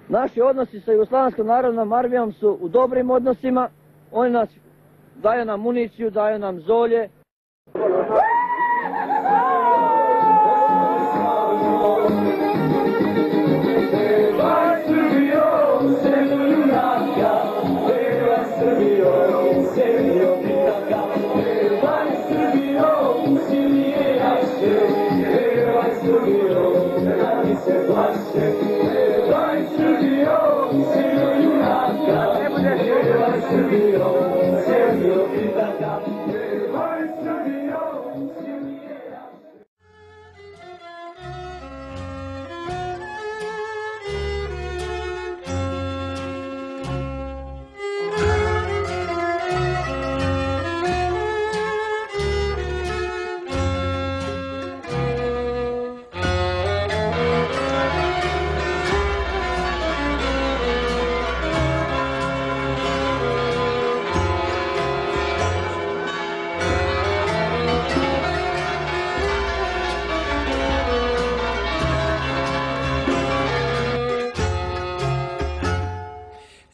Naši odnosi sa Jugoslavenskom narodnom armijom su u dobrim odnosima. Oni nas daju nam municiju, daju nam zolje.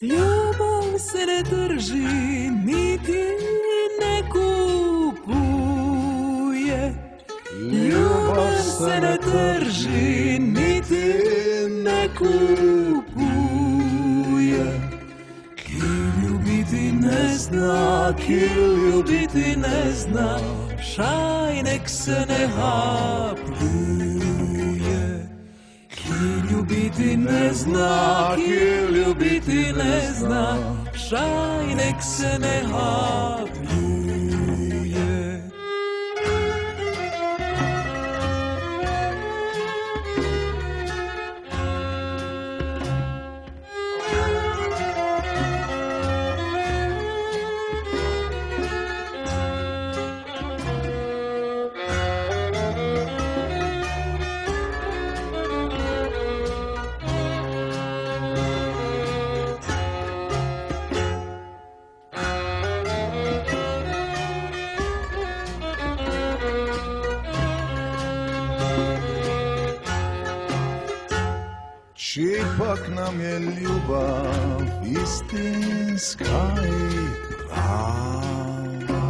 Ljubav se ne drži, niti ne kupuje. Ljubav se ne drži, niti ne kupuje. Ki ljubiti ne zna, ki ljubiti ne zna, šajnek se ne hapljuje. Ki ljubiti ne zna, ki ljubiti ne zna, šajnek se ne hapljuje. Ipak nam je ljubav istinska i prava.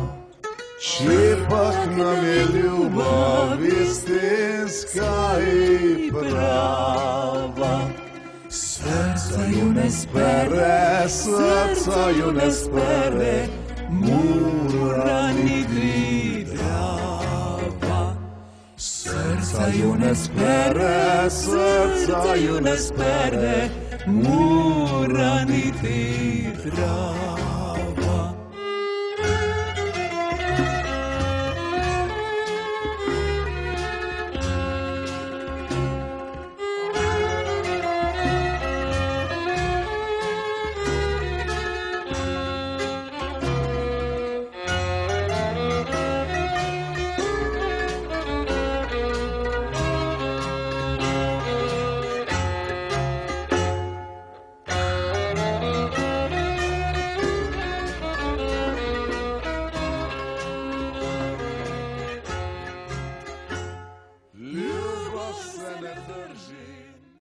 Ipak nam je ljubav istinska i prava. Srca ju ne spere, srca ju ne spere, mura niti drava. Srca ju ne spere, srca ju ne spere, mura niti drava.